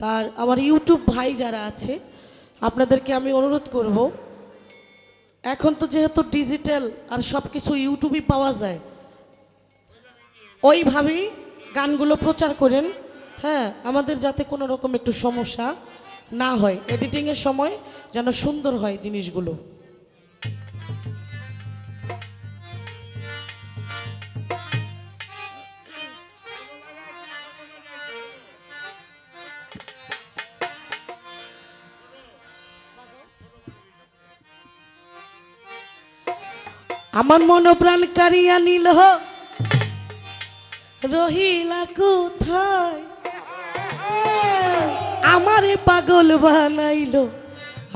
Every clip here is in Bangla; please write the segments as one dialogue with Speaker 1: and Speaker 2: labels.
Speaker 1: তার আমার ইউটিউব ভাই যারা আছে আপনাদেরকে আমি অনুরোধ করব, এখন তো যেহেতু ডিজিটাল আর সব কিছু ইউটিউবে পাওয়া যায়, ওইভাবেই গানগুলো প্রচার করেন। হ্যাঁ, আমাদের যাতে কোনো রকম একটু সমস্যা না হয়, এডিটিংয়ের সময় যেন সুন্দর হয় জিনিসগুলো। আমার মন প্রাণ কারিয়া নিল, রহিলা কোথায়? আমারে পাগল বানাইলো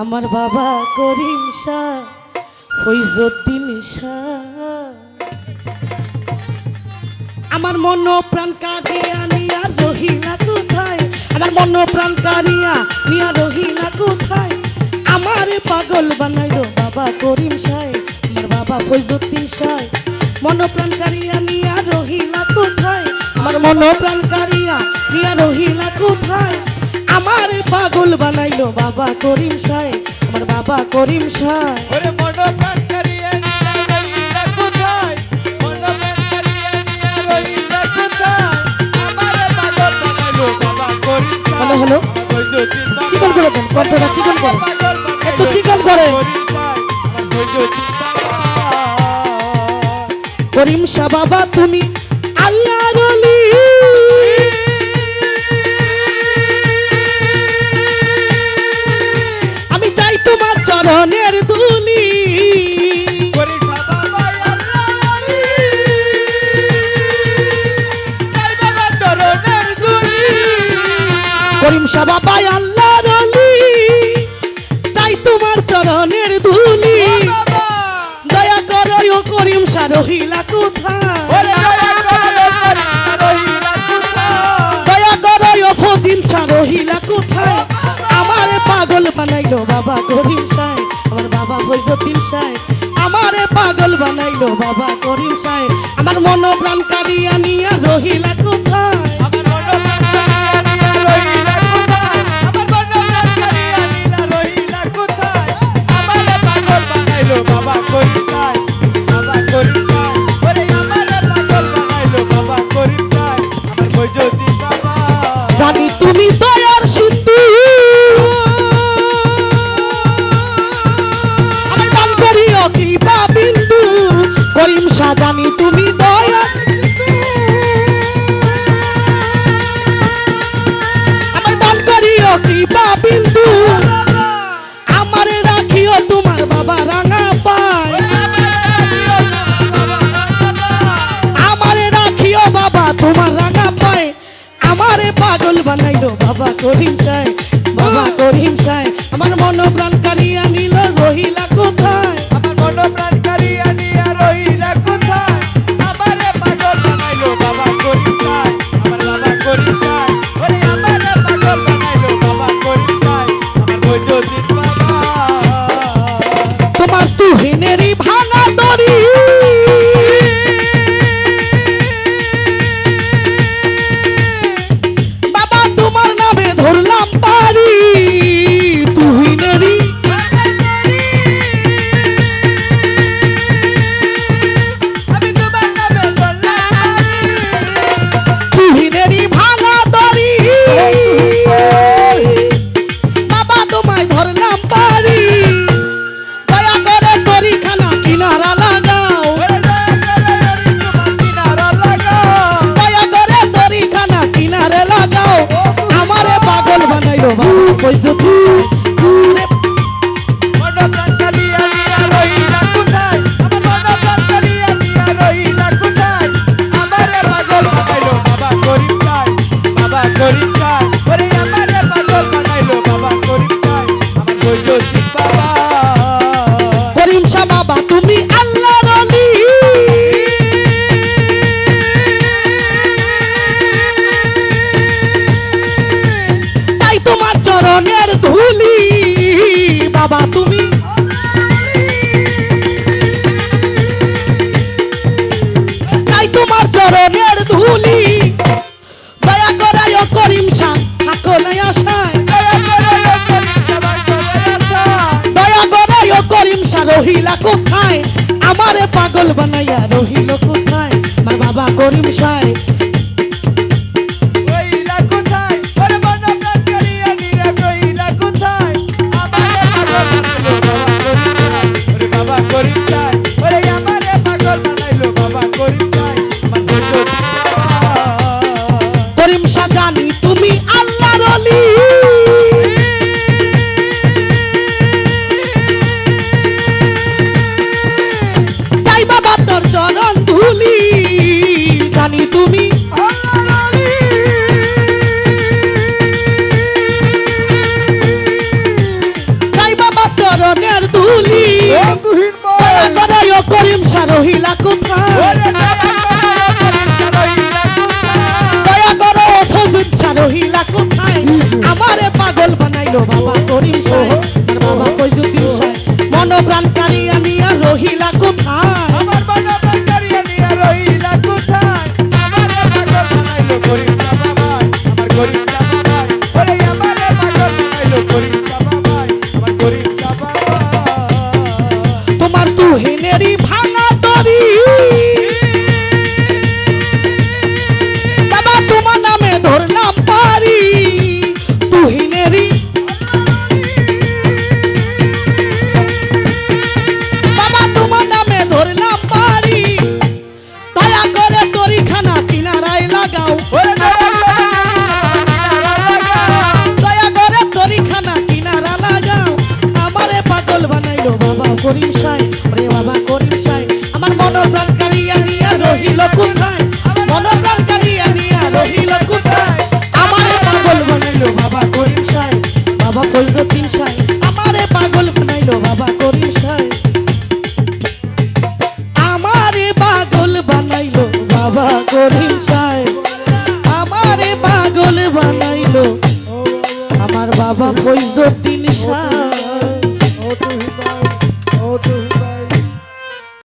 Speaker 1: আমার বাবা করিম শাহ, ফৈজুদ্দিন শাহ। আমার মন প্রাণ কারিয়া নিয়া রহিলা কোথায়? আমার মন প্রাণ কারিয়া নিয়া রহিলা কোথায়? আমারে পাগল বানাইলো বাবা করিম শাহ, আমার বাবা ফৈজুদ্দিন শাহ। মন প্রাণ কারিয়া নিয়া রহিলা কোথায়? আমার মন প্রাণ কারিয়া নিয়া রহিলা কোথায়? আমারে পাগল বানাইলো বাবা করিম শাহ, আমার বাবা করিম শাহ।
Speaker 2: ওরে মন প্রাণ কারিয়া নিয়া রহিলা কোথায়? মন প্রাণ কারিয়া নিয়া রহিলা কোথায়? আমারে পাগল বানাইলো বাবা করিম শাহ।
Speaker 1: হ্যালো হ্যালো, চিকন করে দেন, কণ্ঠটা চিকন করে, একটু চিকন করে। করিম শাহ বাবা তুমি আল্লাহর ওলি, আমি চাই তোমার চরণের ধুলি। করিম শাহ বাবা আল্লাহর ওলি, চাই তোমার চরণের ধুলি। দয়া করো ও করিম শাহ রহিলা কোথায়? দয়া করো ও ফজিল শাহ রহিলা কোথায়? আমারে পাগল বানাইলো বাবা করিম শাহ, আমার বাবা ফৈজুদ্দিন শাহ। আমারে পাগল বানাইলো বাবা করিম শাহ, আমার মন প্রাণ কারিয়া নিয়া রহিলা কোথায়?
Speaker 2: বাবা করিম শাহ, বাবা করিম শাহ, ওরে আমারে পাগল বানাইলো বাবা করিম শাহ, আমার ফৈজুদ্দিন বাবা।
Speaker 1: জানি তুমি দয়ার সিন্ধু, আমি দান করিও কৃপা বিন্দু। করিম শাহ জানি তুমি দয়ার সিন্ধু, আমি দান করিও কৃপা বিন্দু। আমারে রাখিও তোমার বাবা রাঙা পায়, আমারে রাখিও বাবা তোমার রাঙা পায়। আমারে পাগল বানাইলো বাবা করিম শাহ, বাবা করিম শাহ। আমার মন প্রাণ কারিয়া নিল রহিলা কোথায়?
Speaker 2: আমার মন প্রাণ কারিয়া নিয়া রহিলা কোথায়? আমারে পাগল বানাইলো বাবা করিম শাহ, আমার বাবা করিম শাহ, ওরে আমারে পাগল বানাইলো বাবা করিম শাহ, আমার ফৈজুদ্দিন বাবা।
Speaker 1: তোমার তুহিনেরই ভাঙা দড়ি, বাবা তোমার নামে ধরলাম পারি। তুহিনেরই
Speaker 2: আমি তোমার নামে ধরলাম
Speaker 1: তুহিনেরই ভাঙা দড়ি, বাবা তোমায় ধরলাম পারি। দয়া করে তরি খানা কিনারা লাগাও,
Speaker 2: কিনারা লাগাও।
Speaker 1: দয়া করে তরি খানা কিনারে লাগাও। আমারে পাগল বানাইলো বাবা ফৈজুদ্দিন শাহ।
Speaker 2: মন প্রাণ কারিয়া নিয়া রহিলা কোথায়? আমার মন প্রাণ কারিয়া নিয়া রহিলা কোথায়? আমারে পাগল বানাইলো বাবা করিম শাহ, বাবা করিম শাহ, ওরে আমারে পাগল বানাইলো বাবা করিম শাহ, আমার ফৈজুদ্দিন বাবা।
Speaker 1: করিম শাহ বাবা তুমি আল্লাহর ওলি, চাই তোমার চরণের ধুলি। বাবা তুমি চাই তোমার চরণের ধুলি। দয়া করায় করিম শাহ থাকো না আশা, আমারে পাগল বানাইয়া রহিল কোথায় আমার বাবা করিম সাহেব
Speaker 2: রহিলা কোথায় ওরে মন প্রাণ কারিয়া নিয়া রহিলা কোথায় আমারে পাগল বানাইলো বাবা করিম চাই ওরে আমারে পাগল বানাইলো বাবা করিম চাই আমার বৈদ্য
Speaker 1: করিম শাহ জানি তুমি আল্লাহর ওলি যাই বাবা তোর চরণ ধুলি জানি তুমি যাই বাবা চরণের ধুলি দয়া করে ও করিম শাহ রহিলা কোথায় দয়া করো ফজুল শাহ রহিলা কোথায় আমারে পাগল বানাইলো বাবা করিম সাহেব আর বাবা ফজুদ্দিন সাহেব মন প্রাণ কারিয়া নিয়া রহিলা কোথায়
Speaker 2: আমার মন প্রাণ কারিয়া নিয়া রহিলা কোথায় আমারে পাগল বানাইলো করিম বাবা ভাই আমার করিম বাবা ভাই ওরে আমারে পাগল বানাইলো করিম বাবা ভাই আমার করিম বাবা
Speaker 1: তোমার তুহিনেরই ভাঙা তরি বাবা তোমার নামে ধরলাম পারি তুহিনেরই বাবা তোমার নামে ধরলাম পারি দয়া করে তরি খানা কিনারায় লাগাও দয়া করে তরি খানা কিনারা লাগাও আমারে পাগল বানাইলো বাবা করিম সাহেব ওরে বাবা করিম সাহেব আমার মন প্রাণ কারিয়া নিয়া রহিল কোথায় মন প্রাণ কারিয়া নিয়া রহিল কোথায় আমারে পাগল বানাইলো বাবা করিম সাহেব বাবা ফজলুদ্দিন সাহেব আমারে পাগল বানাইলো বাবা করিম সাহেব আমারে পাগল বানাইলো বাবা করিম সাহেব আমারে পাগল বানাইলো আমার বাবা ফজলুদ্দিন সাহেব